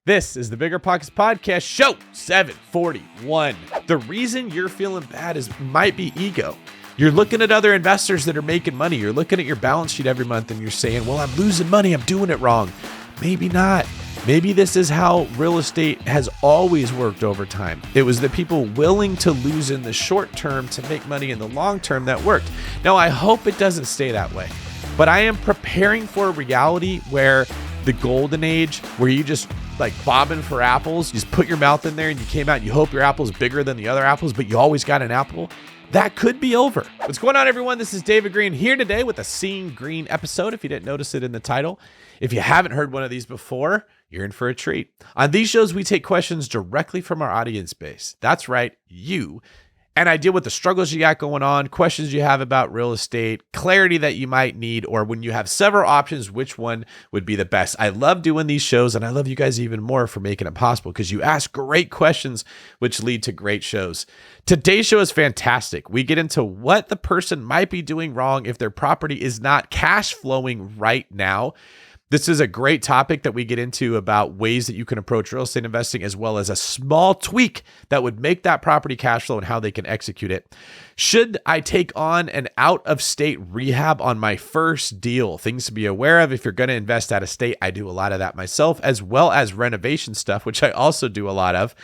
This is the BiggerPockets podcast, show 741. The reason you're feeling bad might be ego. You're looking at other investors that are making money. You're looking at your balance sheet every month and you're saying, well, I'm losing money. I'm doing it wrong. Maybe not. Maybe this is how real estate has always worked over time. It was the people willing to lose in the short term to make money in the long term that worked. Now, I hope it doesn't stay that way, but I am preparing for a reality where the golden age, where you just like bobbing for apples, you just put your mouth in there and you came out and you hope your apple's bigger than the other apples, but you always got an apple. That could be over. What's going on, everyone? This is David Greene here today with a Seeing Greene episode, if you didn't notice it in the title. If you haven't heard one of these before, you're in for a treat. On these shows, we take questions directly from our audience base. That's right, you. And I deal with the struggles you got going on, questions you have about real estate, clarity that you might need, or when you have several options, which one would be the best. I love doing these shows, and I love you guys even more for making it possible because you ask great questions, which lead to great shows. Today's show is fantastic. We get into what the person might be doing wrong if their property is not cash flowing right now. This is a great topic that we get into about ways that you can approach real estate investing, as well as a small tweak that would make that property cash flow and how they can execute it. Should I take on an out-of-state rehab on my first deal? Things to be aware of if you're going to invest out of state. I do a lot of that myself, as well as renovation stuff, which I also do a lot of.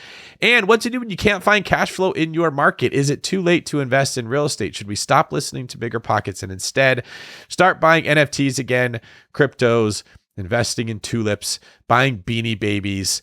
And what to do when you can't find cash flow in your market. Is it too late to invest in real estate? Should we stop listening to BiggerPockets and instead start buying NFTs again, cryptos, investing in tulips, buying Beanie Babies,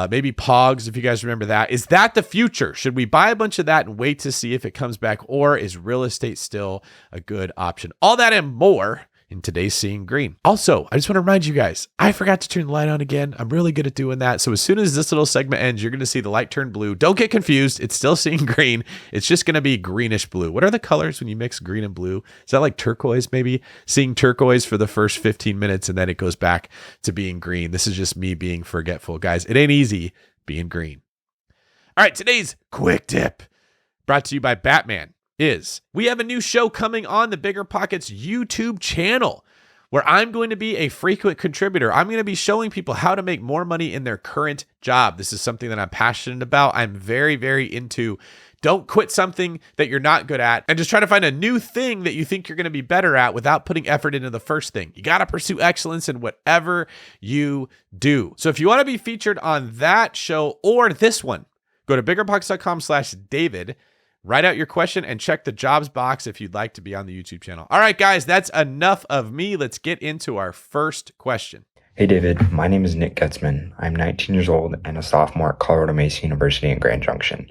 maybe Pogs, if you guys remember that? Is that the future? Should we buy a bunch of that and wait to see if it comes back, or is real estate still a good option? All that and more in today's Seeing Greene. Also, I just want to remind you guys, I forgot to turn the light on again. I'm really good at doing that. So as soon as this little segment ends, you're going to see the light turn blue. Don't get confused. It's still Seeing Greene. It's just going to be greenish blue. What are the colors when you mix green and blue? Is that like turquoise maybe? Seeing turquoise for the first 15 minutes and then it goes back to being green. This is just me being forgetful. Guys, it ain't easy being green. All right, today's quick tip brought to you by Batman. We have a new show coming on the BiggerPockets YouTube channel where I'm going to be a frequent contributor. I'm going to be showing people how to make more money in their current job. This is something that I'm passionate about. I'm very, very into. Don't quit something that you're not good at and just try to find a new thing that you think you're going to be better at without putting effort into the first thing. You got to pursue excellence in whatever you do. So if you want to be featured on that show or this one, go to biggerpockets.com/David. Write out your question and check the jobs box if you'd like to be on the YouTube channel. All right, guys, that's enough of me. Let's get into our first question. Hey, David. My name is Nick Getzman. I'm 19 years old and a sophomore at Colorado Mesa University in Grand Junction.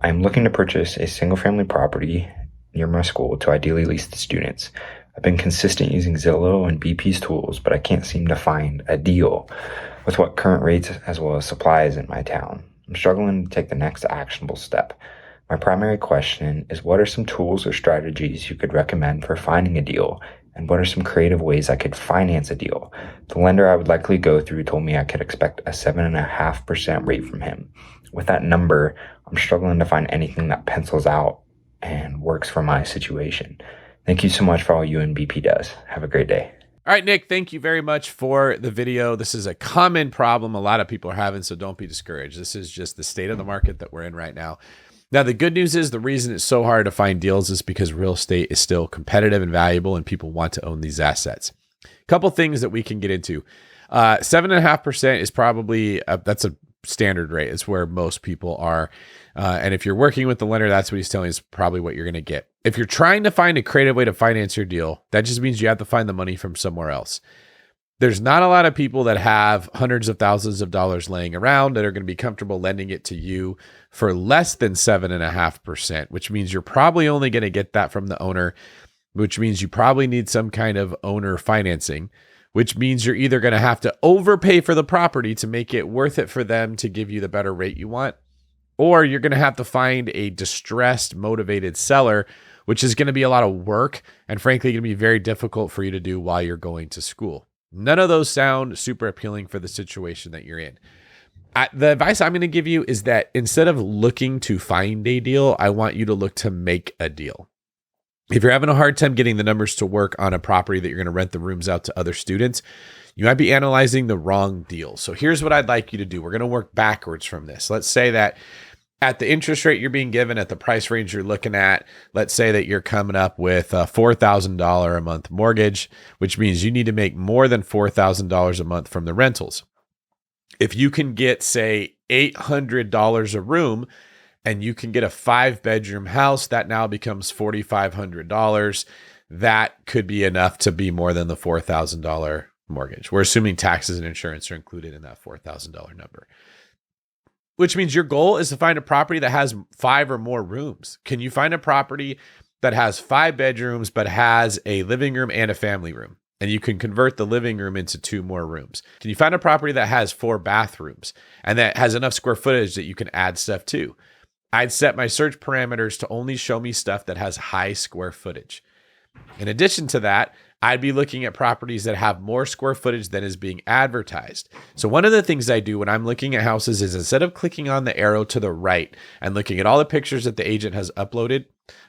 I'm looking to purchase a single-family property near my school to ideally lease to students. I've been consistent using Zillow and BP's tools, but I can't seem to find a deal with what current rates as well as supply is in my town. I'm struggling to take the next actionable step. My primary question is, what are some tools or strategies you could recommend for finding a deal? And what are some creative ways I could finance a deal? The lender I would likely go through told me I could expect a 7.5% rate from him. With that number, I'm struggling to find anything that pencils out and works for my situation. Thank you so much for all you and BP does. Have a great day. All right, Nick, thank you very much for the video. This is a common problem a lot of people are having, so don't be discouraged. This is just the state of the market that we're in right now. Now, the good news is the reason it's so hard to find deals is because real estate is still competitive and valuable and people want to own these assets. A couple things that we can get into. 7.5% is probably, that's a standard rate. It's where most people are. And if you're working with the lender, that's what he's telling you is probably what you're going to get. If you're trying to find a creative way to finance your deal, that just means you have to find the money from somewhere else. There's not a lot of people that have hundreds of thousands of dollars laying around that are going to be comfortable lending it to you for less than 7.5%, which means you're probably only going to get that from the owner, which means you probably need some kind of owner financing, which means you're either going to have to overpay for the property to make it worth it for them to give you the better rate you want, or you're going to have to find a distressed, motivated seller, which is going to be a lot of work and frankly going to be very difficult for you to do while you're going to school. None of those sound super appealing for the situation that you're in. The advice I'm going to give you is that instead of looking to find a deal, I want you to look to make a deal. If you're having a hard time getting the numbers to work on a property that you're going to rent the rooms out to other students, You might be analyzing the wrong deal. So here's what I'd like you to do. We're going to work backwards from this. Let's say that at the interest rate you're being given, at the price range you're looking at, let's say that you're coming up with a $4,000 a month mortgage, which means you need to make more than $4,000 a month from the rentals. If you can get, say, $800 a room, and you can get a 5-bedroom house, that now becomes $4,500. That could be enough to be more than the $4,000 mortgage. We're assuming taxes and insurance are included in that $4,000 number, which means your goal is to find a property that has 5 or more rooms. Can you find a property that has 5 bedrooms, but has a living room and a family room? And you can convert the living room into 2 more rooms. Can you find a property that has 4 bathrooms and that has enough square footage that you can add stuff to? I'd set my search parameters to only show me stuff that has high square footage. In addition to that, I'd be looking at properties that have more square footage than is being advertised. So one of the things I do when I'm looking at houses is, instead of clicking on the arrow to the right and looking at all the pictures that the agent has uploaded,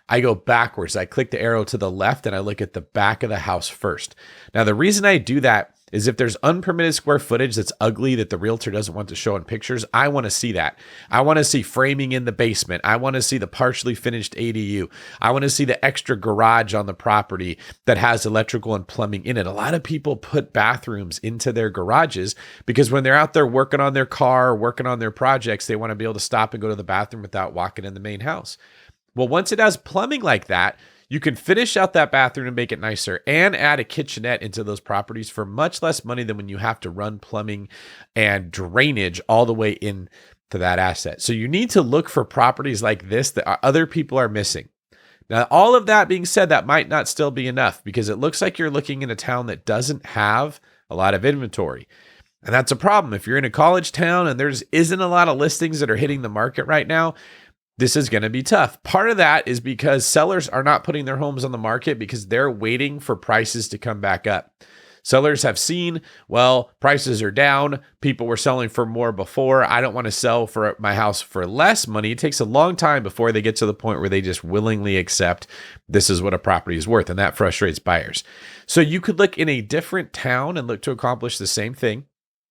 I go backwards. I click the arrow to the left and I look at the back of the house first. Now, the reason I do that is if there's unpermitted square footage that's ugly that the realtor doesn't want to show in pictures, I want to see that. I want to see framing in the basement. I want to see the partially finished ADU. I want to see the extra garage on the property that has electrical and plumbing in it. A lot of people put bathrooms into their garages because when they're out there working on their car or working on their projects, they want to be able to stop and go to the bathroom without walking in the main house. Well, once it has plumbing like that, you can finish out that bathroom and make it nicer and add a kitchenette into those properties for much less money than when you have to run plumbing and drainage all the way into that asset. So you need to look for properties like this that other people are missing. Now, all of that being said, that might not still be enough, because it looks like you're looking in a town that doesn't have a lot of inventory. And that's a problem. If you're in a college town and there isn't a lot of listings that are hitting the market right now, this is going to be tough. Part of that is because sellers are not putting their homes on the market because they're waiting for prices to come back up. Sellers have seen, well, prices are down. People were selling for more before. I don't want to sell for my house for less money. It takes a long time before they get to the point where they just willingly accept this is what a property is worth, and that frustrates buyers. So you could look in a different town and look to accomplish the same thing.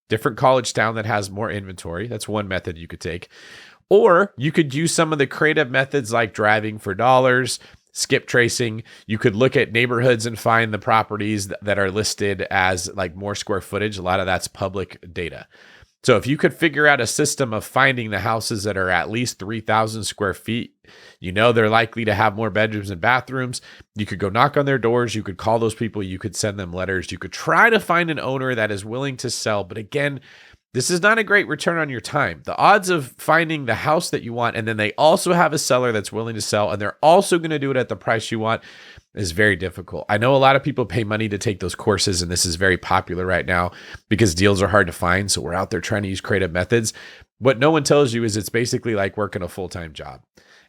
Different college town that has more inventory. That's one method you could take. Or you could use some of the creative methods like driving for dollars, skip tracing. You could look at neighborhoods and find the properties that are listed as like more square footage. A lot of that's public data. So if you could figure out a system of finding the houses that are at least 3,000 square feet, you know they're likely to have more bedrooms and bathrooms. You could go knock on their doors. You could call those people. You could send them letters. You could try to find an owner that is willing to sell. But again, this is not a great return on your time. The odds of finding the house that you want, and then they also have a seller that's willing to sell, and they're also going to do it at the price you want, is very difficult. I know a lot of people pay money to take those courses, and this is very popular right now because deals are hard to find. So we're out there trying to use creative methods. What no one tells you is it's basically like working a full-time job.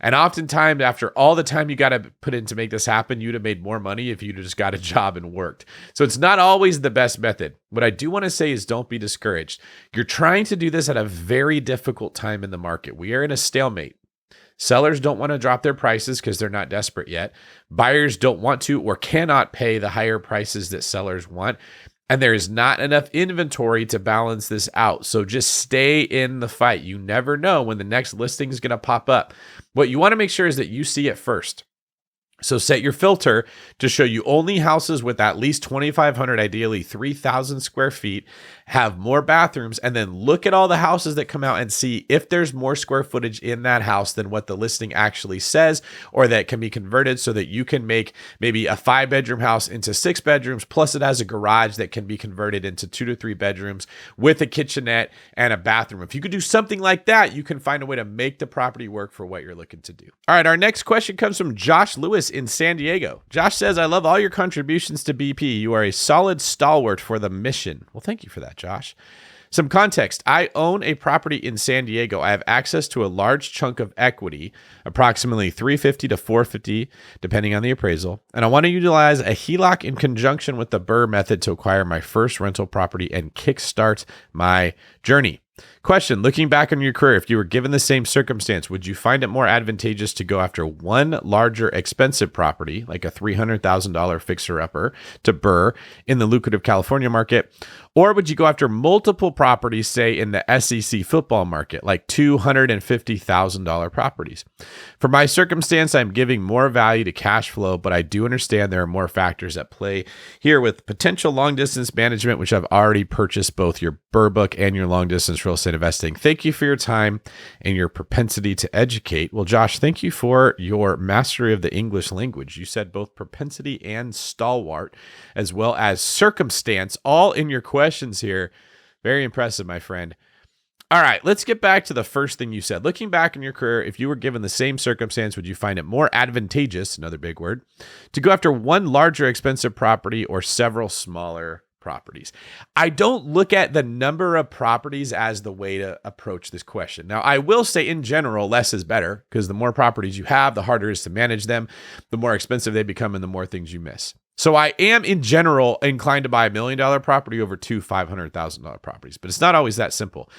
And oftentimes, after all the time you got to put in to make this happen, you'd have made more money if you just got a job and worked. So it's not always the best method. What I do want to say is don't be discouraged. You're trying to do this at a very difficult time in the market. We are in a stalemate. Sellers don't want to drop their prices because they're not desperate yet. Buyers don't want to or cannot pay the higher prices that sellers want. And there is not enough inventory to balance this out. So just stay in the fight. You never know when the next listing is going to pop up. What you want to make sure is that you see it first. So set your filter to show you only houses with at least 2,500, ideally 3,000 square feet, have more bathrooms, and then look at all the houses that come out and see if there's more square footage in that house than what the listing actually says, or that can be converted so that you can make maybe a 5-bedroom house into 6 bedrooms, plus it has a garage that can be converted into 2 to 3 bedrooms with a kitchenette and a bathroom. If you could do something like that, you can find a way to make the property work for what you're looking to do. All right, our next question comes from Josh Lewis in San Diego. Josh says, I love all your contributions to BP. You are a solid stalwart for the mission. Well, thank you for that, Josh. Some context. I own a property in San Diego. I have access to a large chunk of equity, approximately $350 to $450, depending on the appraisal. And I want to utilize a HELOC in conjunction with the BRRRR method to acquire my first rental property and kickstart my journey. Question, looking back on your career, if you were given the same circumstance, would you find it more advantageous to go after one larger expensive property, like a $300,000 fixer-upper to BRRRR in the lucrative California market, Or would you go after multiple properties, say in the SEC football market, like $250,000 properties? For my circumstance, I'm giving more value to cash flow, but I do understand there are more factors at play here with potential long distance management, which I've already purchased both your Burr book and your long distance real estate investing. Thank you for your time and your propensity to educate. Well, Josh, thank you for your mastery of the English language. You said both propensity and stalwart, as well as circumstance, all in your questions here. Very impressive, my friend. All right, let's get back to the first thing you said. Looking back in your career, if you were given the same circumstance, would you find it more advantageous, another big word, to go after one larger expensive property or several smaller properties? I don't look at the number of properties as the way to approach this question. Now, I will say in general, less is better, because the more properties you have, the harder it is to manage them, the more expensive they become, and the more things you miss. So I am, in general, inclined to buy $1 million property over two $500,000 properties, but it's not always that simple.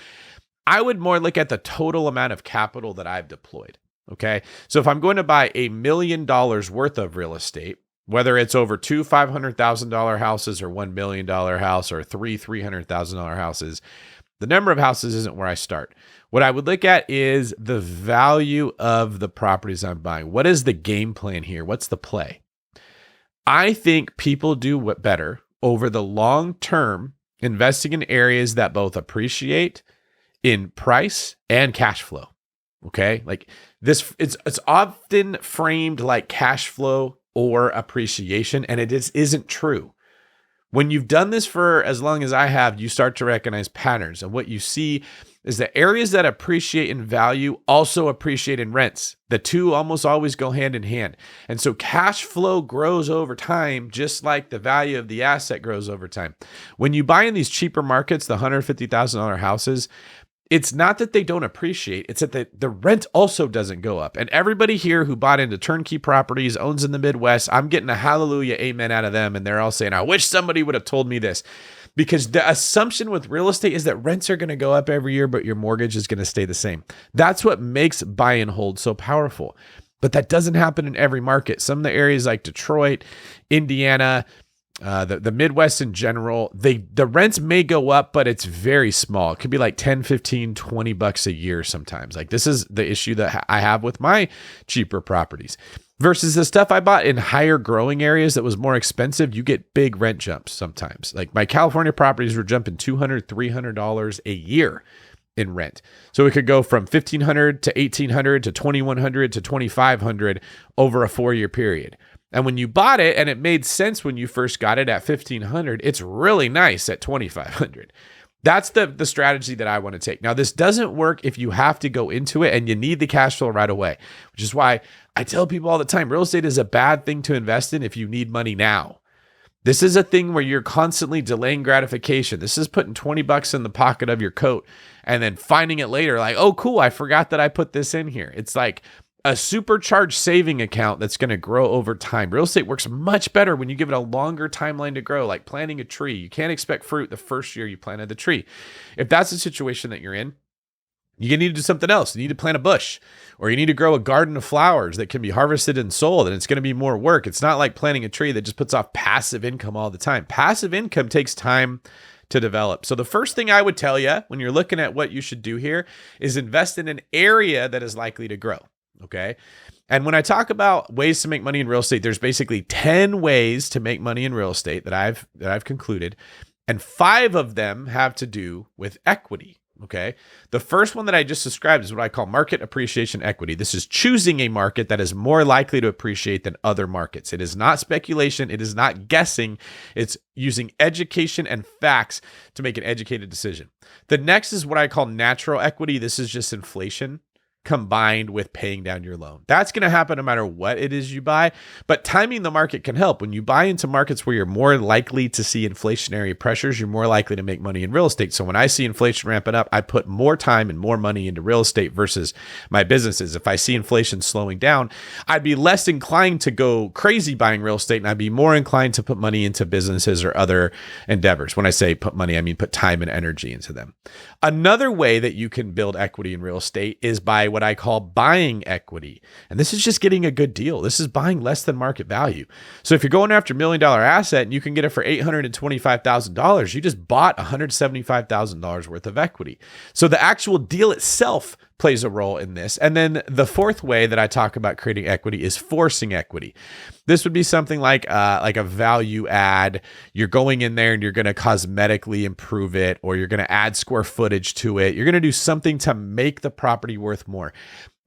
I would more look at the total amount of capital that I've deployed, okay? So if I'm going to buy $1 million worth of real estate, whether it's over two $500,000 houses or $1 million house or three $300,000 houses, the number of houses isn't where I start. What I would look at is the value of the properties I'm buying. What is the game plan here? What's the play? I think people do better over the long term investing in areas that both appreciate in price and cash flow. Okay. Like this, it's often framed like cash flow or appreciation, and it isn't true. When you've done this for as long as I have, you start to recognize patterns. And what you see is that areas that appreciate in value also appreciate in rents. The two almost always go hand in hand. And so cash flow grows over time, just like the value of the asset grows over time. When you buy in these cheaper markets, the $150,000 houses, it's not that they don't appreciate, it's that the rent also doesn't go up. And everybody here who bought into turnkey properties, owns in the Midwest, I'm getting a hallelujah amen out of them. And they're all saying, I wish somebody would have told me this. Because the assumption with real estate is that rents are going to go up every year, but your mortgage is going to stay the same. That's what makes buy and hold so powerful. But that doesn't happen in every market. Some of the areas like Detroit, Indiana, the Midwest in general, the rents may go up, but it's very small. It could be like 10, 15, 20 bucks a year sometimes. Like this is the issue that I have with my cheaper properties versus the stuff I bought in higher growing areas that was more expensive. You get big rent jumps sometimes. Like my California properties were jumping $200, $300 a year in rent. So it could go from $1,500 to $1,800 to $2,100 to $2,500 over a 4-year period. And when you bought it and it made sense when you first got it at $1,500, it's really nice at $2,500. That's the strategy that I want to take. Now, this doesn't work if you have to go into it and you need the cash flow right away, which is why I tell people all the time, real estate is a bad thing to invest in if you need money now. This is a thing where you're constantly delaying gratification. This is putting 20 bucks in the pocket of your coat and then finding it later like, oh, cool, I forgot that I put this in here. It's like a supercharged saving account that's going to grow over time. Real estate works much better when you give it a longer timeline to grow, like planting a tree. You can't expect fruit the first year you planted the tree. If that's the situation that you're in, you need to do something else. You need to plant a bush, or you need to grow a garden of flowers that can be harvested and sold, and it's going to be more work. It's not like planting a tree that just puts off passive income all the time. Passive income takes time to develop. So the first thing I would tell you when you're looking at what you should do here is invest in an area that is likely to grow. Okay. And when I talk about ways to make money in real estate, there's basically 10 ways to make money in real estate that I've concluded. And 5 of them have to do with equity. Okay. The first one that I just described is what I call market appreciation equity. This is choosing a market that is more likely to appreciate than other markets. It is not speculation. It is not guessing. It's using education and facts to make an educated decision. The next is what I call natural equity. This is just inflation combined with paying down your loan. That's going to happen no matter what it is you buy, but timing the market can help. When you buy into markets where you're more likely to see inflationary pressures, you're more likely to make money in real estate. So when I see inflation ramping up, I put more time and more money into real estate versus my businesses. If I see inflation slowing down, I'd be less inclined to go crazy buying real estate, and I'd be more inclined to put money into businesses or other endeavors. When I say put money, I mean put time and energy into them. Another way that you can build equity in real estate is by what I call buying equity. And this is just getting a good deal. This is buying less than market value. So if you're going after $1 million asset and you can get it for $825,000, you just bought $175,000 worth of equity. So the actual deal itself plays a role in this. And then the fourth way that I talk about creating equity is forcing equity. This would be something like a value add. You're going in there and you're going to cosmetically improve it, or you're going to add square footage to it. You're going to do something to make the property worth more.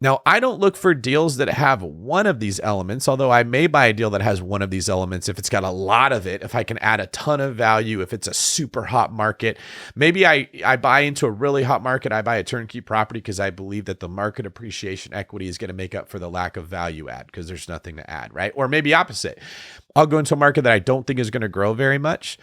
Now, I don't look for deals that have one of these elements, although I may buy a deal that has one of these elements if it's got a lot of it, if I can add a ton of value, if it's a super hot market. Maybe I buy into a really hot market, I buy a turnkey property because I believe that the market appreciation equity is going to make up for the lack of value add because there's nothing to add, right? Or maybe opposite. I'll go into a market that I don't think is going to grow very much,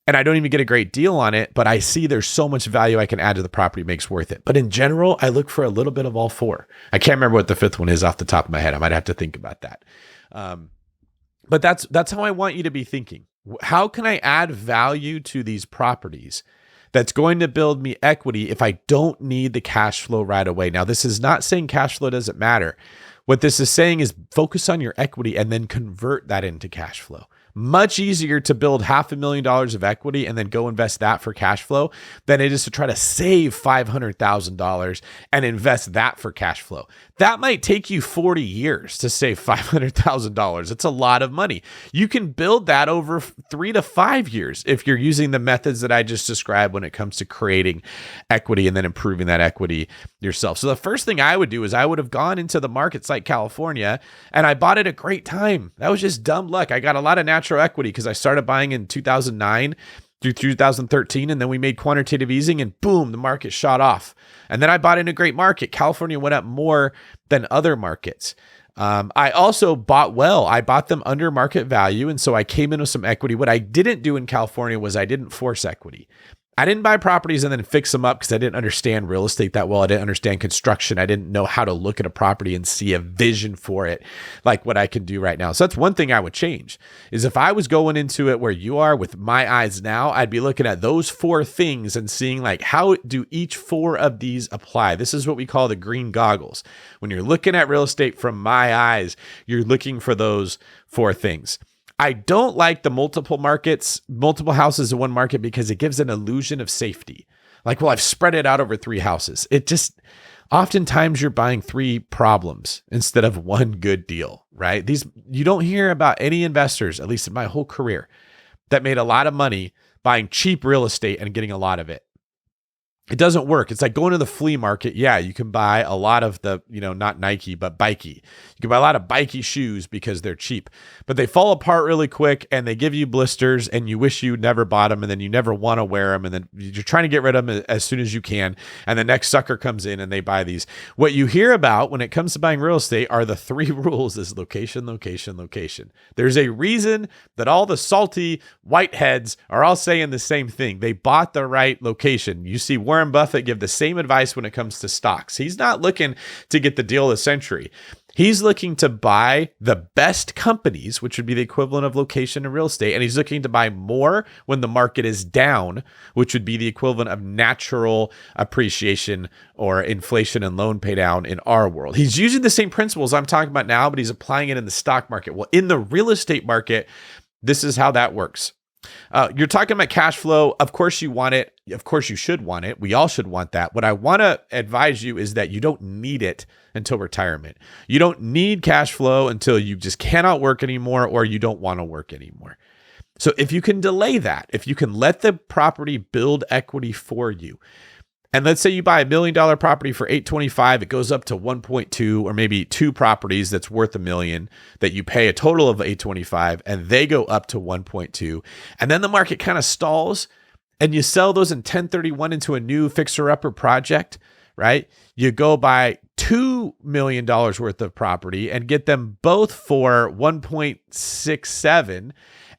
and I don't even get a great deal on it, but I see there's so much value I can add to the property, it makes worth it. But in general, I look for a little bit of all four. I can't remember what the fifth one is off the top of my head. I might have to think about that. But that's how I want you to be thinking. How can I add value to these properties that's going to build me equity if I don't need the cash flow right away? Now, this is not saying cash flow doesn't matter. What this is saying is focus on your equity and then convert that into cash flow. Much easier to build $500,000 of equity and then go invest that for cash flow than it is to try to save $500,000 and invest that for cash flow. That might take you 40 years to save $500,000. It's a lot of money. You can build that over 3 to 5 years if you're using the methods that I just described when it comes to creating equity and then improving that equity yourself. So the first thing I would do is I would have gone into the markets like California and I bought at a great time. That was just dumb luck. I got a lot of natural equity because I started buying in 2009 through 2013, and then we made quantitative easing and boom, the market shot off. And then I bought in a great market. California went up more than other markets. I also bought well. I bought them under market value, and so I came in with some equity. What I didn't do in California was I didn't force equity. I didn't buy properties and then fix them up because I didn't understand real estate that well. I didn't understand construction. I didn't know how to look at a property and see a vision for it like what I can do right now. So that's one thing I would change is if I was going into it where you are with my eyes now, I'd be looking at those 4 things and seeing like how do each 4 of these apply. This is what we call the green goggles. When you're looking at real estate from my eyes, you're looking for those 4 things. I don't like the multiple houses in one market because it gives an illusion of safety. Like, well, I've spread it out over 3 houses. Oftentimes you're buying 3 problems instead of one good deal, right? You don't hear about any investors, at least in my whole career, that made a lot of money buying cheap real estate and getting a lot of it. It doesn't work. It's like going to the flea market. Yeah, you can buy a lot of the, not Nike, but bikey. You can buy a lot of bikey shoes because they're cheap, but they fall apart really quick and they give you blisters and you wish you never bought them and then you never want to wear them and then you're trying to get rid of them as soon as you can. And the next sucker comes in and they buy these. What you hear about when it comes to buying real estate are the 3 rules is location, location, location. There's a reason that all the salty whiteheads are all saying the same thing. They bought the right location. You see Warren Buffett give the same advice when it comes to stocks. He's not looking to get the deal of the century. He's looking to buy the best companies, which would be the equivalent of location in real estate. And he's looking to buy more when the market is down, which would be the equivalent of natural appreciation or inflation and loan pay down in our world. He's using the same principles I'm talking about now, but he's applying it in the stock market. Well, in the real estate market, this is how that works. You're talking about cash flow. Of course you want it. Of course you should want it. We all should want that. What I want to advise you is that you don't need it until retirement. You don't need cash flow until you just cannot work anymore or you don't want to work anymore. So if you can delay that, if you can let the property build equity for you, and let's say you buy $1 million property for $825, it goes up to 1.2 or maybe 2 properties that's worth $1 million that you pay a total of $825 and they go up to 1.2. And then the market kind of stalls and you sell those in 1031 into a new fixer-upper project, right? You go buy $2 million worth of property and get them both for 1.67.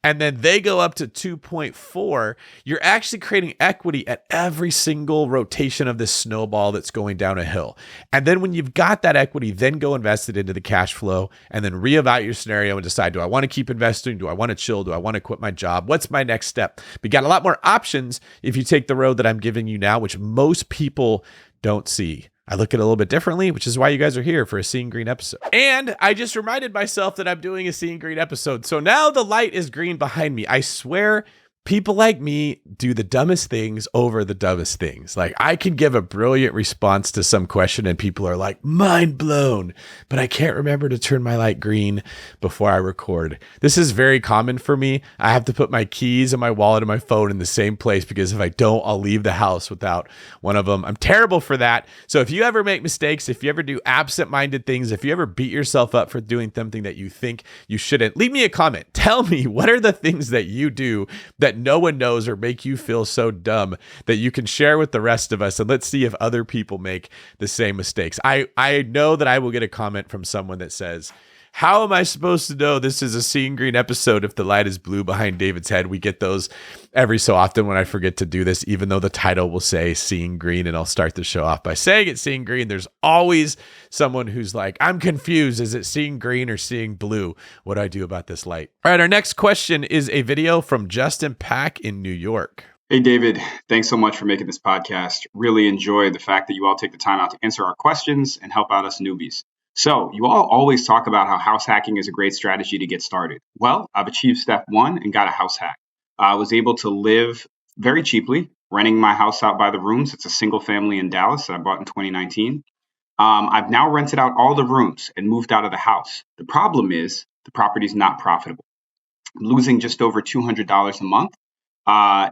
And then they go up to 2.4, you're actually creating equity at every single rotation of this snowball that's going down a hill. And then when you've got that equity, then go invest it into the cash flow and then reevaluate your scenario and decide, do I want to keep investing? Do I want to chill? Do I want to quit my job? What's my next step? We got a lot more options if you take the road that I'm giving you now, which most people don't see. I look at it a little bit differently, which is why you guys are here for a Seeing Greene episode. And I just reminded myself that I'm doing a Seeing Greene episode. So now the light is green behind me. I swear, people like me do the dumbest things over the dumbest things. Like, I can give a brilliant response to some question and people are like, mind blown, but I can't remember to turn my light green before I record. This is very common for me. I have to put my keys and my wallet and my phone in the same place because if I don't, I'll leave the house without one of them. I'm terrible for that. So if you ever make mistakes, if you ever do absent-minded things, if you ever beat yourself up for doing something that you think you shouldn't, leave me a comment. Tell me, what are the things that you do that no one knows or make you feel so dumb that you can share with the rest of us, and let's see if other people make the same mistakes. I know that I will get a comment from someone that says, how am I supposed to know this is a Seeing Greene episode if the light is blue behind David's head? We get those every so often when I forget to do this, even though the title will say Seeing Greene, and I'll start the show off by saying it's Seeing Greene. There's always someone who's like, I'm confused. Is it Seeing Greene or Seeing Blue? What do I do about this light? All right, our next question is a video from Justin Pack in New York. Hey, David, thanks so much for making this podcast. Really enjoy the fact that you all take the time out to answer our questions and help out us newbies. So you all always talk about how house hacking is a great strategy to get started. Well, I've achieved step one and got a house hack. I was able to live very cheaply, renting my house out by the rooms. It's a single family in Dallas that I bought in 2019. I've now rented out all the rooms and moved out of the house. The problem is the property is not profitable. I'm losing just over $200 a month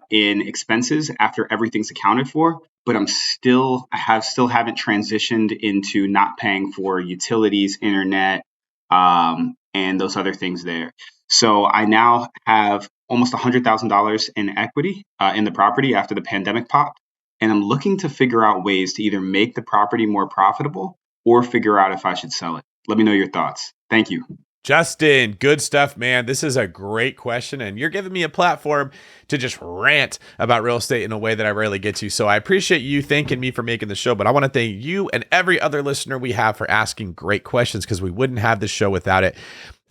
in expenses after everything's accounted for, but I still haven't transitioned into not paying for utilities, internet, and those other things there. So I now have almost $100,000 in equity in the property after the pandemic popped, and I'm looking to figure out ways to either make the property more profitable or figure out if I should sell it. Let me know your thoughts. Thank you. Justin, good stuff, man. This is a great question, and you're giving me a platform to just rant about real estate in a way that I rarely get to. So I appreciate you thanking me for making the show, but I want to thank you and every other listener we have for asking great questions, because we wouldn't have this show without it.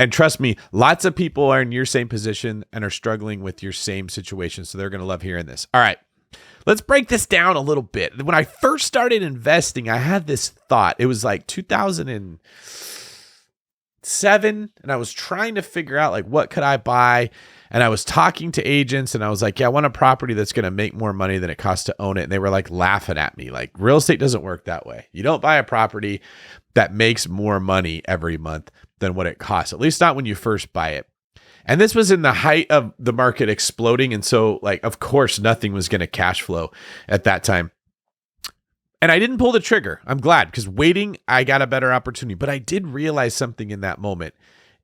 And trust me, lots of people are in your same position and are struggling with your same situation, so they're going to love hearing this. All right. Let's break this down a little bit. When I first started investing, I had this thought. It was like 2007, and I was trying to figure out, like, what could I buy? And I was talking to agents, and I was like, yeah, I want a property that's going to make more money than it costs to own it. And they were like laughing at me, like, real estate doesn't work that way. You don't buy a property that makes more money every month than what it costs, at least not when you first buy it. And this was in the height of the market exploding. And so, like, of course, nothing was going to cash flow at that time. And I didn't pull the trigger. I'm glad, because waiting, I got a better opportunity. But I did realize something in that moment.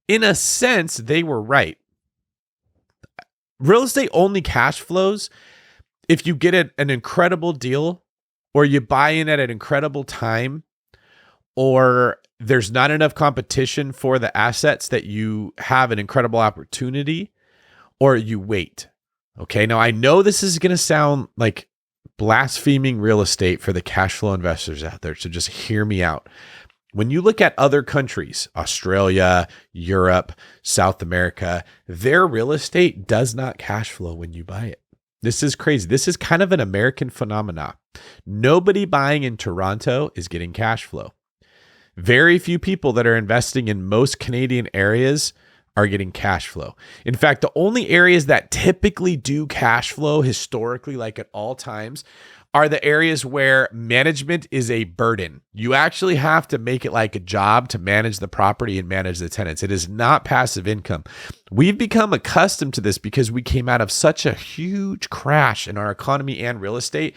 In a sense, they were right. Real estate only cash flows if you get an incredible deal, or you buy in at an incredible time, or there's not enough competition for the assets that you have an incredible opportunity, or you wait. Okay. Now I know this is going to sound like blaspheming real estate for the cash flow investors out there. So just hear me out. When you look at other countries, Australia, Europe, South America, their real estate does not cash flow when you buy it. This is crazy. This is kind of an American phenomenon. Nobody buying in Toronto is getting cash flow. Very few people that are investing in most Canadian areas are getting cash flow. In fact, the only areas that typically do cash flow historically, like at all times, are the areas where management is a burden. You actually have to make it like a job to manage the property and manage the tenants. It is not passive income. We've become accustomed to this because we came out of such a huge crash in our economy and real estate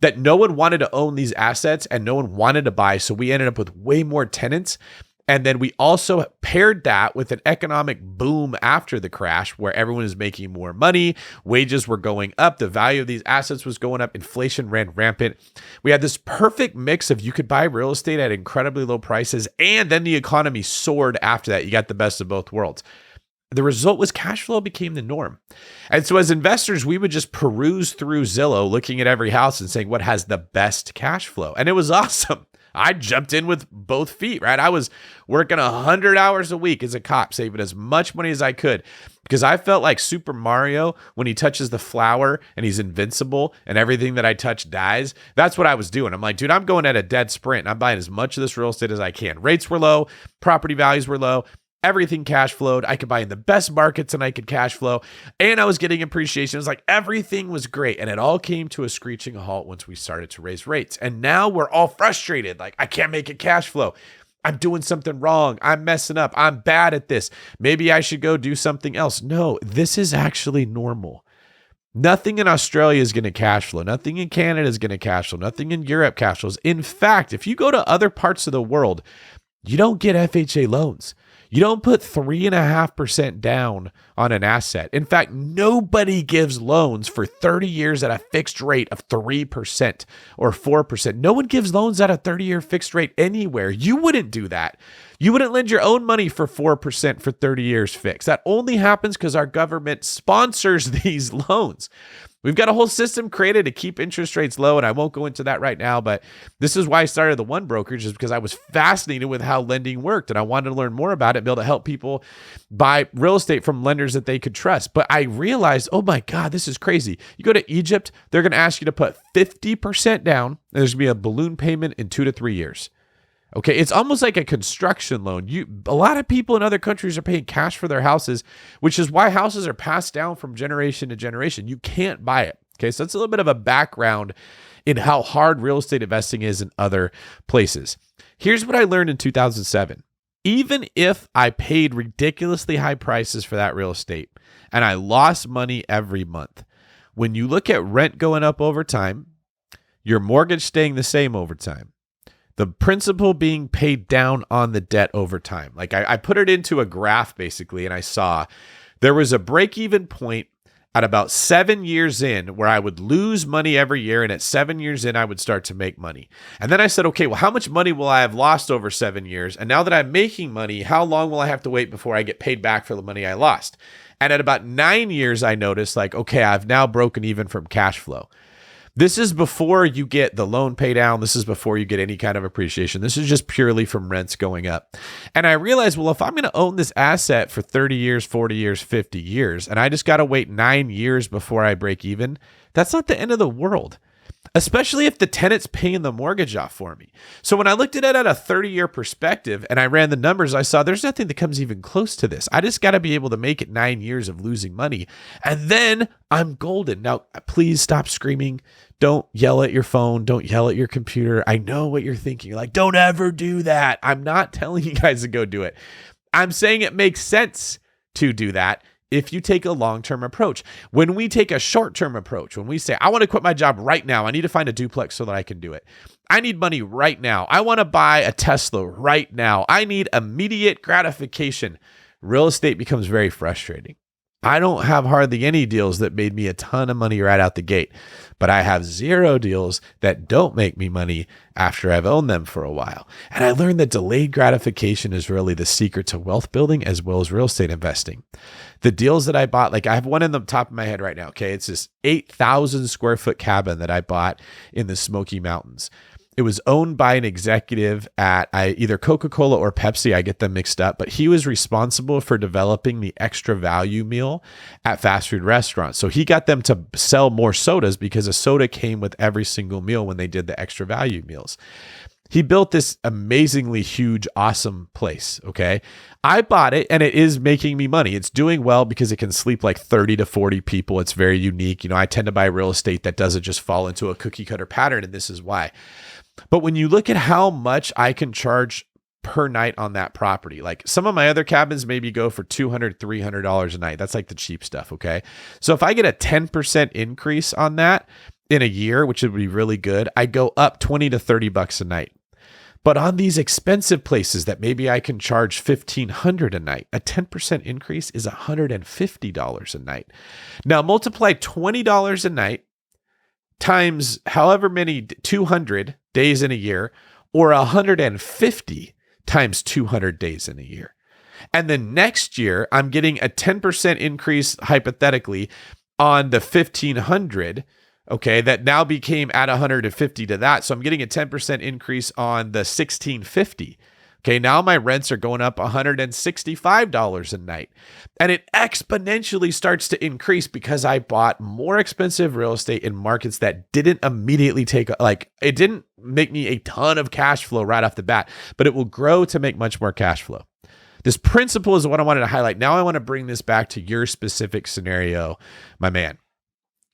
that no one wanted to own these assets and no one wanted to buy. So we ended up with way more tenants. And then we also paired that with an economic boom after the crash where everyone is making more money, wages were going up, the value of these assets was going up, inflation ran rampant. We had this perfect mix of you could buy real estate at incredibly low prices, and then the economy soared after that. You got the best of both worlds. The result was cash flow became the norm. And so as investors, we would just peruse through Zillow, looking at every house and saying, what has the best cash flow? And it was awesome. I jumped in with both feet, right? I was working 100 hours a week as a cop, saving as much money as I could because I felt like Super Mario when he touches the flower and he's invincible and everything that I touch dies. That's what I was doing. I'm like, dude, I'm going at a dead sprint. And I'm buying as much of this real estate as I can. Rates were low, property values were low. Everything cash flowed. I could buy in the best markets and I could cash flow. And I was getting appreciation. It was like everything was great. And it all came to a screeching halt once we started to raise rates. And now we're all frustrated. Like, I can't make it cash flow. I'm doing something wrong. I'm messing up. I'm bad at this. Maybe I should go do something else. No, this is actually normal. Nothing in Australia is going to cash flow. Nothing in Canada is going to cash flow. Nothing in Europe cash flows. In fact, if you go to other parts of the world, you don't get FHA loans. You don't put 3.5% down on an asset. In fact, nobody gives loans for 30 years at a fixed rate of 3% or 4%. No one gives loans at a 30-year fixed rate anywhere. You wouldn't do that. You wouldn't lend your own money for 4% for 30 years fixed. That only happens because our government sponsors these loans. We've got a whole system created to keep interest rates low, and I won't go into that right now, but this is why I started the One Brokerage, is because I was fascinated with how lending worked, and I wanted to learn more about it, be able to help people buy real estate from lenders that they could trust. But I realized, oh my God, this is crazy. You go to Egypt, they're going to ask you to put 50% down, and there's going to be a balloon payment in 2 to 3 years. Okay, it's almost like a construction loan. A lot of people in other countries are paying cash for their houses, which is why houses are passed down from generation to generation. You can't buy it. Okay, so that's a little bit of a background in how hard real estate investing is in other places. Here's what I learned in 2007. Even if I paid ridiculously high prices for that real estate and I lost money every month, when you look at rent going up over time, your mortgage staying the same over time, the principal being paid down on the debt over time. Like I put it into a graph basically, and I saw there was a break-even point at about 7 years in where I would lose money every year. And at 7 years in, I would start to make money. And then I said, okay, well, how much money will I have lost over 7 years? And now that I'm making money, how long will I have to wait before I get paid back for the money I lost? And at about 9 years, I noticed like, okay, I've now broken even from cash flow. This is before you get the loan pay down. This is before you get any kind of appreciation. This is just purely from rents going up. And I realized, well, if I'm going to own this asset for 30 years, 40 years, 50 years, and I just got to wait 9 years before I break even, that's not the end of the world, especially if the tenant's paying the mortgage off for me. So when I looked at it at a 30-year perspective and I ran the numbers, I saw there's nothing that comes even close to this. I just got to be able to make it 9 years of losing money, and then I'm golden. Now, please stop screaming. Don't yell at your phone. Don't yell at your computer. I know what you're thinking. You're like, don't ever do that. I'm not telling you guys to go do it. I'm saying it makes sense to do that if you take a long-term approach. When we take a short-term approach, when we say, I want to quit my job right now, I need to find a duplex so that I can do it. I need money right now. I want to buy a Tesla right now. I need immediate gratification. Real estate becomes very frustrating. I don't have hardly any deals that made me a ton of money right out the gate, but I have 0 deals that don't make me money after I've owned them for a while. And I learned that delayed gratification is really the secret to wealth building as well as real estate investing. The deals that I bought, like I have one in the top of my head right now. Okay. It's this 8,000 square foot cabin that I bought in the Smoky Mountains. It was owned by an executive at either Coca-Cola or Pepsi. I get them mixed up, but he was responsible for developing the extra value meal at fast food restaurants. So he got them to sell more sodas because a soda came with every single meal when they did the extra value meals. He built this amazingly huge, awesome place. Okay. I bought it and it is making me money. It's doing well because it can sleep like 30 to 40 people. It's very unique. You know, I tend to buy real estate that doesn't just fall into a cookie cutter pattern. And this is why. But when you look at how much I can charge per night on that property, like some of my other cabins maybe go for $200, $300 a night. That's like the cheap stuff. Okay. So if I get a 10% increase on that in a year, which would be really good, I go up 20 to 30 bucks a night. But on these expensive places that maybe I can charge $1,500 a night, a 10% increase is $150 a night. Now multiply $20 a night times however many 200 days in a year, or 150 times 200 days in a year. And then next year, I'm getting a 10% increase hypothetically on the 1,500 Okay, that now became at 150 to that. So I'm getting a 10% increase on the 1650. Okay, now my rents are going up $165 a night. And it exponentially starts to increase because I bought more expensive real estate in markets that didn't immediately it didn't make me a ton of cash flow right off the bat, but it will grow to make much more cash flow. This principle is what I wanted to highlight. Now I want to bring this back to your specific scenario, my man.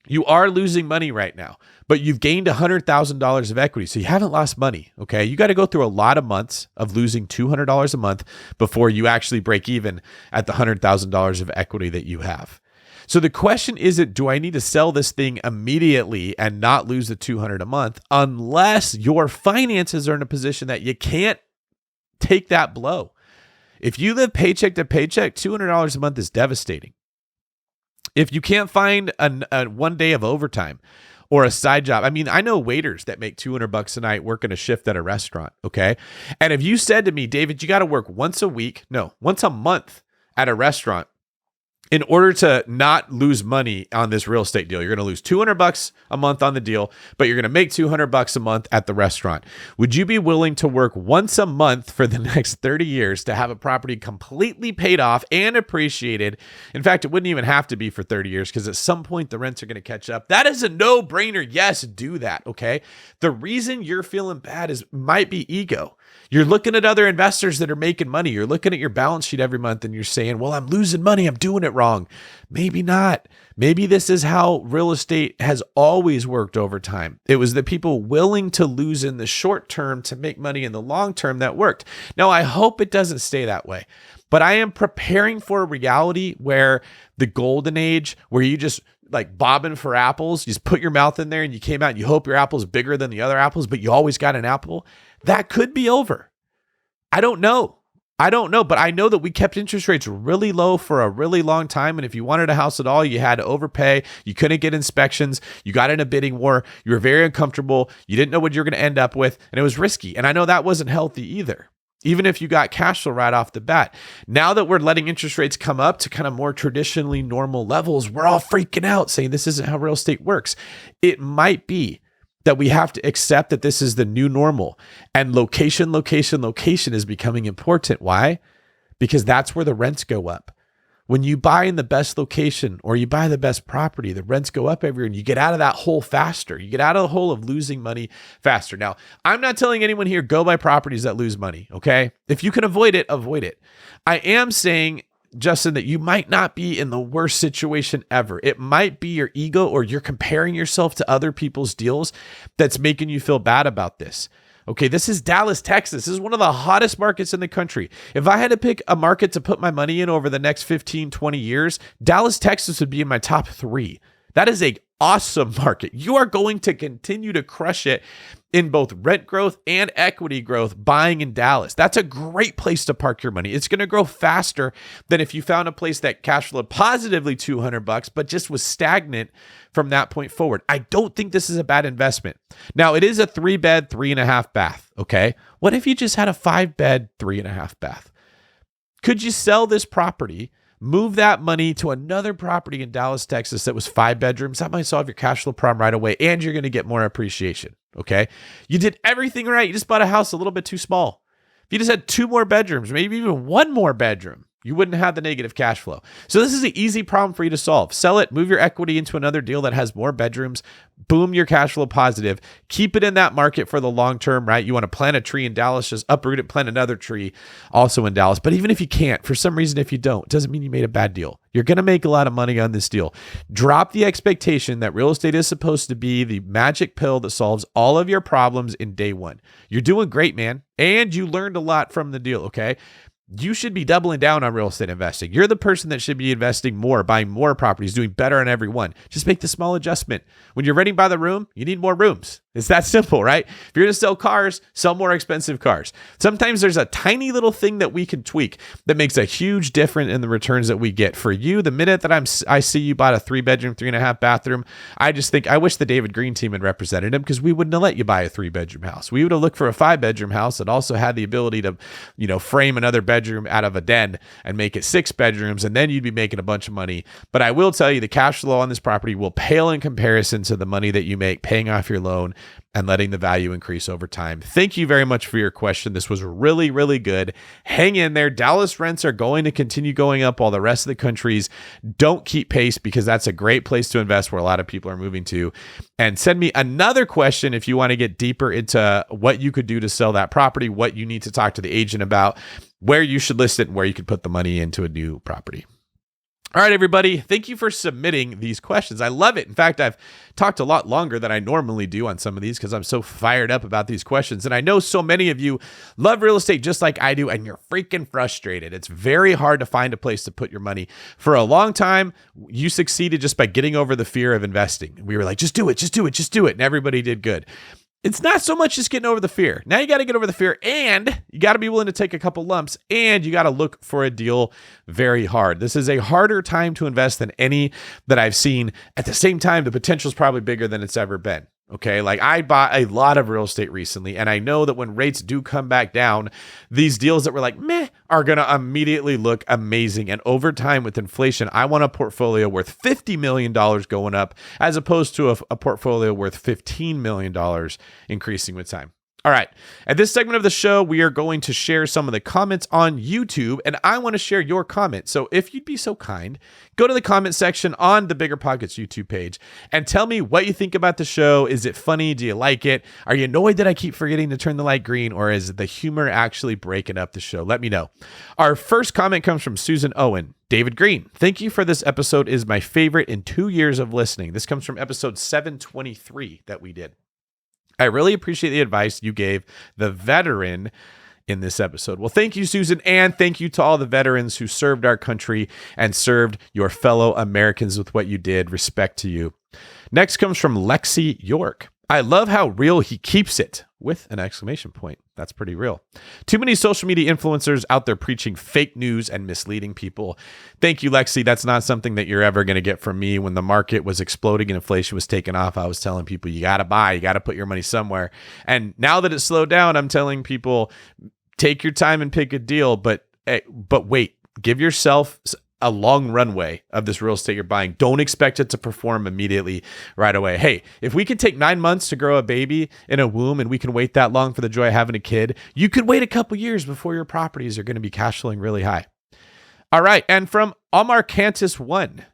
You are losing money right now, but you've gained $100,000 of equity. So you haven't lost money. Okay. You got to go through a lot of months of losing $200 a month before you actually break even at the $100,000 of equity that you have. So the question isn't, do I need to sell this thing immediately and not lose the $200 a month unless your finances are in a position that you can't take that blow. If you live paycheck to paycheck, $200 a month is devastating. If you can't find a 1 day of overtime or a side job, I mean, I know waiters that make $200 a night working a shift at a restaurant. Okay. And if you said to me, David, you got to work once a month at a restaurant in order to not lose money on this real estate deal, you're going to lose $200 a month on the deal, but you're going to make $200 a month at the restaurant. Would you be willing to work once a month for the next 30 years to have a property completely paid off and appreciated? In fact, it wouldn't even have to be for 30 years because at some point the rents are going to catch up. That is a no-brainer. Yes, do that. Okay. The reason you're feeling bad might be ego. You're looking at other investors that are making money. You're looking at your balance sheet every month and you're saying, well, I'm losing money. I'm doing it wrong. Maybe not. Maybe this is how real estate has always worked over time. It was the people willing to lose in the short term to make money in the long term that worked. Now, I hope it doesn't stay that way, but I am preparing for a reality where the golden age, where you just like bobbing for apples, you just put your mouth in there and you came out and you hope your apple's bigger than the other apples, but you always got an apple. That could be over. I don't know, but I know that we kept interest rates really low for a really long time. And if you wanted a house at all, you had to overpay. You couldn't get inspections. You got in a bidding war. You were very uncomfortable. You didn't know what you were going to end up with. And it was risky. And I know that wasn't healthy either, even if you got cash flow right off the bat. Now that we're letting interest rates come up to kind of more traditionally normal levels, we're all freaking out saying this isn't how real estate works. It might be that we have to accept that this is the new normal and location is becoming important. Why? Because that's where the rents go up. When you buy in the best location or you buy the best property, the rents go up every year and you get out of that hole faster. You get out of the hole of losing money faster. Now, I'm not telling anyone here, go buy properties that lose money. Okay. If you can avoid it, avoid it. I am saying, Justin, that you might not be in the worst situation ever. It might be your ego or you're comparing yourself to other people's deals that's making you feel bad about this. Okay, this is Dallas, Texas. This is one of the hottest markets in the country. If I had to pick a market to put my money in over the next 15, 20 years, Dallas, Texas would be in my top 3. That is a awesome market. You are going to continue to crush it in both rent growth and equity growth buying in Dallas. That's a great place to park your money. It's going to grow faster than if you found a place that cash flowed positively $200, but just was stagnant from that point forward. I don't think this is a bad investment. Now, it is a 3-bed, 3.5 bath. Okay. What if you just had a 5-bed, 3.5 bath? Could you sell this property, move that money to another property in Dallas, Texas that was 5 bedrooms? That might solve your cash flow problem right away, and you're going to get more appreciation. Okay. You did everything right. You just bought a house a little bit too small. If you just had 2 more bedrooms, maybe even 1 more bedroom, you wouldn't have the negative cash flow. So this is an easy problem for you to solve. Sell it, move your equity into another deal that has more bedrooms, boom, your cash flow positive. Keep it in that market for the long term, right? You want to plant a tree in Dallas, just uproot it, plant another tree also in Dallas. But even if you can't, for some reason, if you don't, it doesn't mean you made a bad deal. You're going to make a lot of money on this deal. Drop the expectation that real estate is supposed to be the magic pill that solves all of your problems in day one. You're doing great, man. And you learned a lot from the deal, okay? You should be doubling down on real estate investing. You're the person that should be investing more, buying more properties, doing better on every one. Just make the small adjustment. When you're renting by the room, you need more rooms. It's that simple, right? If you're going to sell cars, sell more expensive cars. Sometimes there's a tiny little thing that we can tweak that makes a huge difference in the returns that we get. For you, the minute that I see you bought a 3-bedroom, 3.5 bathroom, I just think I wish the David Greene team had represented him, because we wouldn't have let you buy a 3-bedroom house. We would have looked for a 5-bedroom house that also had the ability to, frame another bedroom out of a den and make it 6 bedrooms, and then you'd be making a bunch of money. But I will tell you, the cash flow on this property will pale in comparison to the money that you make paying off your loan and letting the value increase over time. Thank you very much for your question. This was really, really good. Hang in there. Dallas rents are going to continue going up while the rest of the countries don't keep pace, because that's a great place to invest where a lot of people are moving to. And send me another question if you want to get deeper into what you could do to sell that property, what you need to talk to the agent about, where you should list it, and where you could put the money into a new property. All right, everybody. Thank you for submitting these questions. I love it. In fact, I've talked a lot longer than I normally do on some of these because I'm so fired up about these questions. And I know so many of you love real estate just like I do, and you're freaking frustrated. It's very hard to find a place to put your money. For a long time, you succeeded just by getting over the fear of investing. We were like, just do it, just do it, just do it. And everybody did good. It's not so much just getting over the fear. Now you got to get over the fear, and you got to be willing to take a couple lumps, and you got to look for a deal very hard. This is a harder time to invest than any that I've seen. At the same time, the potential is probably bigger than it's ever been. Okay. Like, I bought a lot of real estate recently, and I know that when rates do come back down, these deals that were like, meh, are going to immediately look amazing. And over time with inflation, I want a portfolio worth $50 million going up as opposed to a portfolio worth $15 million increasing with time. All right. At this segment of the show, we are going to share some of the comments on YouTube, and I want to share your comment. So if you'd be so kind, go to the comment section on the BiggerPockets YouTube page and tell me what you think about the show. Is it funny? Do you like it? Are you annoyed that I keep forgetting to turn the light green, or is the humor actually breaking up the show? Let me know. Our first comment comes from Susan Owen. David Greene, thank you for this episode. Is my favorite in 2 years of listening. This comes from episode 723 that we did. I really appreciate the advice you gave the veteran in this episode. Well, thank you, Susan, and thank you to all the veterans who served our country and served your fellow Americans with what you did. Respect to you. Next comes from Lexi York. I love how real he keeps it, with an exclamation point. That's pretty real. Too many social media influencers out there preaching fake news and misleading people. Thank you, Lexi. That's not something that you're ever going to get from me. When the market was exploding and inflation was taking off, I was telling people, you got to buy, you got to put your money somewhere. And now that it's slowed down, I'm telling people, take your time and pick a deal, but wait, give yourself a long runway of this real estate you're buying. Don't expect it to perform immediately right away. Hey, if we could take 9 months to grow a baby in a womb, and we can wait that long for the joy of having a kid, you could wait a couple years before your properties are going to be cash flowing really high. All right. And from Omar Cantus 1.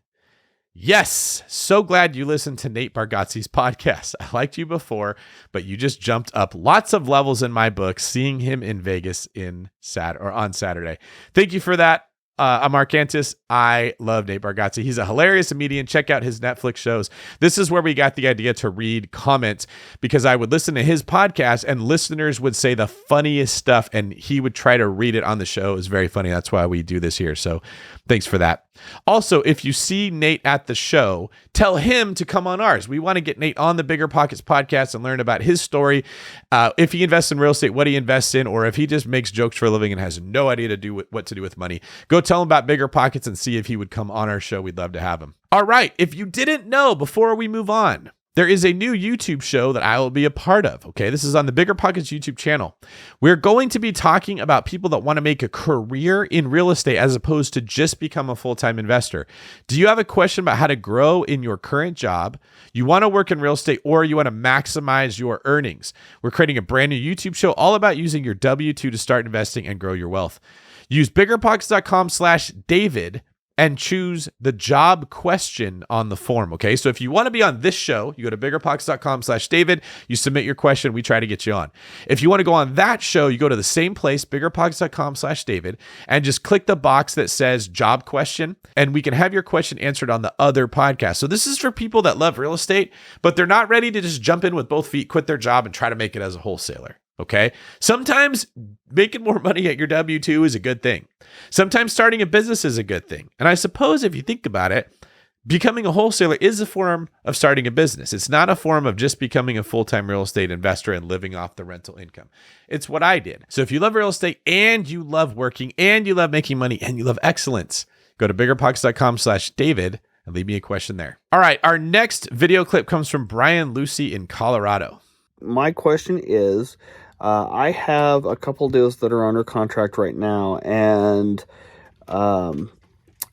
Yes, so glad you listened to Nate Bargatze's podcast. I liked you before, but you just jumped up lots of levels in my book, seeing him in Vegas on Saturday. Thank you for that. Amar Cantus, I love Nate Bargatze. He's a hilarious comedian. Check out his Netflix shows. This is where we got the idea to read comments, because I would listen to his podcast and listeners would say the funniest stuff, and he would try to read it on the show. It was very funny. That's why we do this here. So thanks for that. Also, if you see Nate at the show, tell him to come on ours. We want to get Nate on the BiggerPockets podcast and learn about his story. If he invests in real estate, what he invests in, or if he just makes jokes for a living and has no idea what to do with money, go tell him about BiggerPockets and see if he would come on our show. We'd love to have him. All right. If you didn't know, before we move on, there is a new YouTube show that I will be a part of. Okay. This is on the BiggerPockets YouTube channel. We're going to be talking about people that want to make a career in real estate as opposed to just become a full-time investor. Do you have a question about how to grow in your current job? You want to work in real estate, or you want to maximize your earnings? We're creating a brand new YouTube show all about using your W-2 to start investing and grow your wealth. Use biggerpockets.com/David and choose the job question on the form. Okay. So if you want to be on this show, you go to biggerpockets.com/David, you submit your question. We try to get you on. If you want to go on that show, you go to the same place, biggerpockets.com/David, and just click the box that says job question, and we can have your question answered on the other podcast. So this is for people that love real estate, but they're not ready to just jump in with both feet, quit their job, and try to make it as a wholesaler. Okay. Sometimes making more money at your W-2 is a good thing. Sometimes starting a business is a good thing. And I suppose if you think about it, becoming a wholesaler is a form of starting a business. It's not a form of just becoming a full-time real estate investor and living off the rental income. It's what I did. So if you love real estate and you love working and you love making money and you love excellence, go to biggerpockets.com/David and leave me a question there. All right. Our next video clip comes from Brian Lucy in Colorado. My question is, I have a couple deals that are under contract right now, and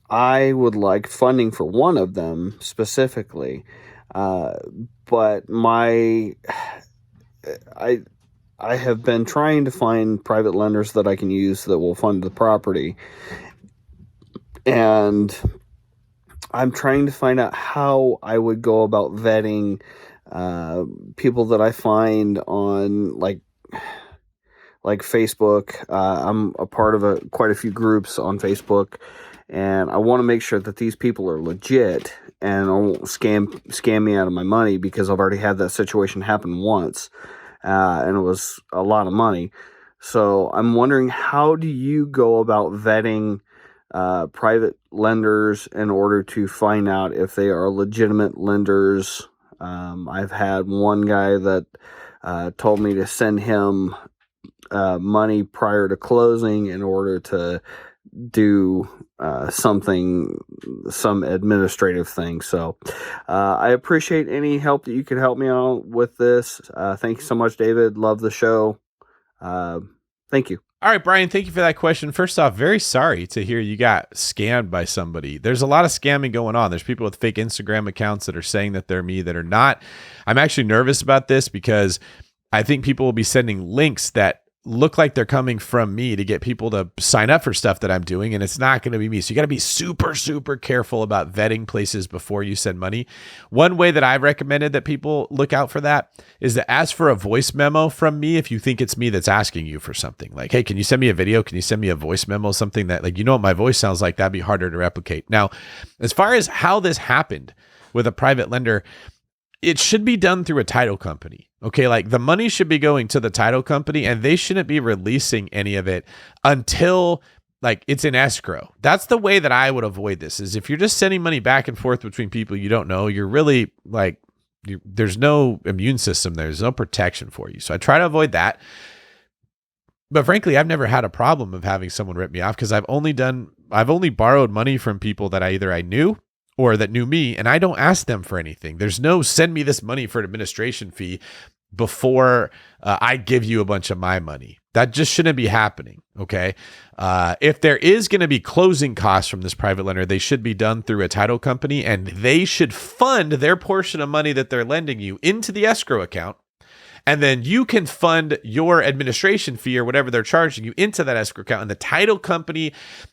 I would like funding for one of them specifically, but I have been trying to find private lenders that I can use that will fund the property, and I'm trying to find out how I would go about vetting people that I find on like Facebook. I'm a part of quite a few groups on Facebook, and I want to make sure that these people are legit and won't scam me out of my money, because I've already had that situation happen once, and it was a lot of money. So I'm wondering, how do you go about vetting private lenders in order to find out if they are legitimate lenders? I've had one guy that told me to send him money prior to closing in order to do some administrative thing. So I appreciate any help that you could help me out with this. Thank you so much, David. Love the show. Thank you. All right, Brian, thank you for that question. First off, very sorry to hear you got scammed by somebody. There's a lot of scamming going on. There's people with fake Instagram accounts that are saying that they're me that are not. I'm actually nervous about this because I think people will be sending links that look like they're coming from me to get people to sign up for stuff that I'm doing, and it's not going to be me. So you got to be super, super careful about vetting places before you send money. One way that I've recommended that people look out for that is to ask for a voice memo from me if you think it's me that's asking you for something. Like, hey, can you send me a video? Can you send me a voice memo? Something that, like, you know what my voice sounds like? That'd be harder to replicate. Now, as far as how this happened with a private lender, it should be done through a title company. Okay, like the money should be going to the title company, and they shouldn't be releasing any of it until like it's in escrow. That's the way that I would avoid this. Is if you're just sending money back and forth between people you don't know, you're really like, there's no immune system there. There's no protection for you. So I try to avoid that. But frankly, I've never had a problem of having someone rip me off, because I've only borrowed money from people that I knew or that knew me, and I don't ask them for anything. There's no send me this money for an administration fee before I give you a bunch of my money. That just shouldn't be happening, okay? If there is going to be closing costs from this private lender, they should be done through a title company, and they should fund their portion of money that they're lending you into the escrow account. And then you can fund your administration fee or whatever they're charging you into that escrow account. And the title company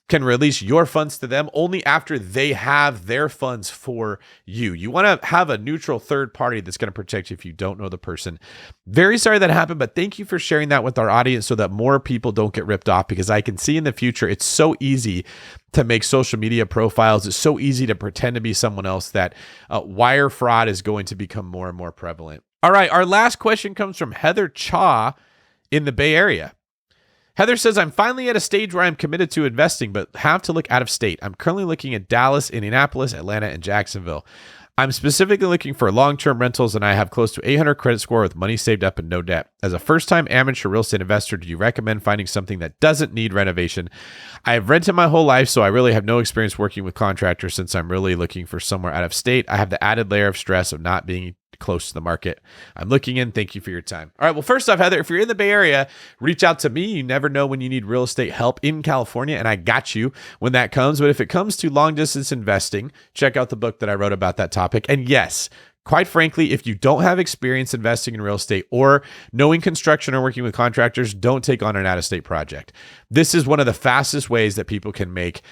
can release your funds to them only after they have their funds for you. You want to have a neutral third party that's going to protect you if you don't know the person. Very sorry that happened, but thank you for sharing that with our audience so that more people don't get ripped off, because I can see in the future it's so easy to make social media profiles. It's so easy to pretend to be someone else that wire fraud is going to become more and more prevalent. All right, our last question comes from Heather Cha in the Bay Area. Heather says, I'm finally at a stage where I'm committed to investing, but have to look out of state. I'm currently looking at Dallas, Indianapolis, Atlanta, and Jacksonville. I'm specifically looking for long-term rentals, and I have close to 800 credit score with money saved up and no debt. As a first-time amateur real estate investor, do you recommend finding something that doesn't need renovation? I have rented my whole life, so I really have no experience working with contractors since I'm really looking for somewhere out of state. I have the added layer of stress of not being close to the market. I'm looking in. Thank you for your time. All right. Well, first off, Heather, if you're in the Bay Area, reach out to me. You never know when you need real estate help in California, and I got you when that comes. But if it comes to long distance investing, check out the book that I wrote about that topic. And yes, quite frankly, if you don't have experience investing in real estate or knowing construction or working with contractors, don't take on an out-of-state project. This is one of the fastest ways that people can make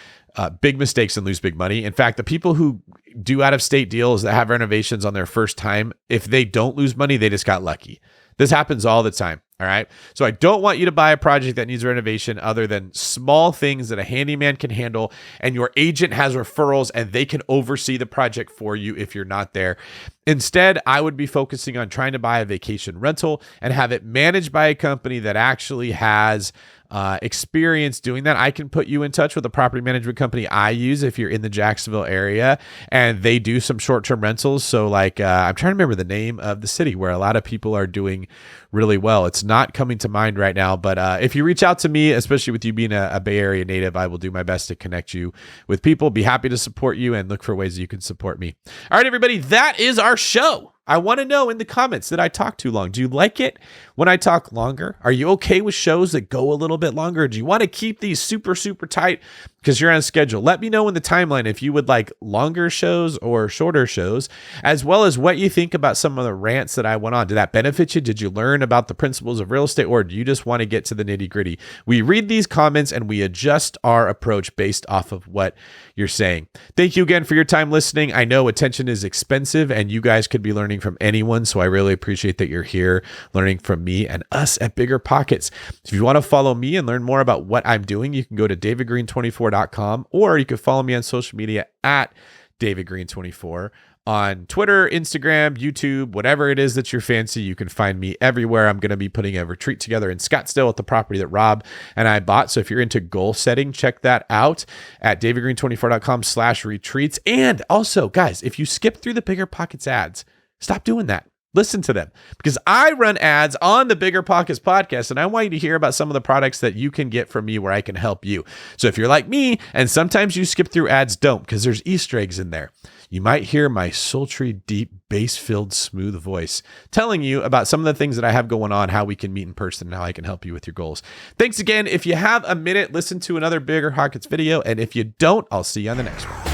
big mistakes and lose big money. In fact, the people who do out-of-state deals that have renovations on their first time, if they don't lose money, they just got lucky. This happens all the time. All right. So I don't want you to buy a project that needs renovation other than small things that a handyman can handle, and your agent has referrals and they can oversee the project for you if you're not there. Instead, I would be focusing on trying to buy a vacation rental and have it managed by a company that actually has experience doing that. I can put you in touch with a property management company I use if you're in the Jacksonville area, and they do some short-term rentals. So like, I'm trying to remember the name of the city where a lot of people are doing really well. It's not coming to mind right now, but if you reach out to me, especially with you being a Bay Area native, I will do my best to connect you with people, be happy to support you, and look for ways you can support me. All right, everybody, that is our show. I want to know in the comments, did I talk too long? Do you like it when I talk longer? Are you okay with shows that go a little bit longer? Do you want to keep these super, super tight because you're on schedule? Let me know in the timeline if you would like longer shows or shorter shows, as well as what you think about some of the rants that I went on. Did that benefit you? Did you learn about the principles of real estate, or do you just want to get to the nitty gritty? We read these comments and we adjust our approach based off of what you're saying. Thank you again for your time listening. I know attention is expensive and you guys could be learning from anyone, so I really appreciate that you're here learning from me and us at BiggerPockets. If you want to follow me and learn more about what I'm doing, you can go to davidgreen24.com, or you can follow me on social media at davidgreen24 on Twitter, Instagram, YouTube, whatever it is that you're fancy. You can find me everywhere. I'm going to be putting a retreat together in Scottsdale at the property that Rob and I bought. So if you're into goal setting, check that out at davidgreen24.com/retreats. And also, guys, if you skip through the BiggerPockets ads, stop doing that. Listen to them, because I run ads on the BiggerPockets podcast, and I want you to hear about some of the products that you can get from me where I can help you. So if you're like me, and sometimes you skip through ads, don't, because there's Easter eggs in there. You might hear my sultry, deep, bass-filled, smooth voice telling you about some of the things that I have going on, how we can meet in person, and how I can help you with your goals. Thanks again. If you have a minute, listen to another BiggerPockets video, and if you don't, I'll see you on the next one.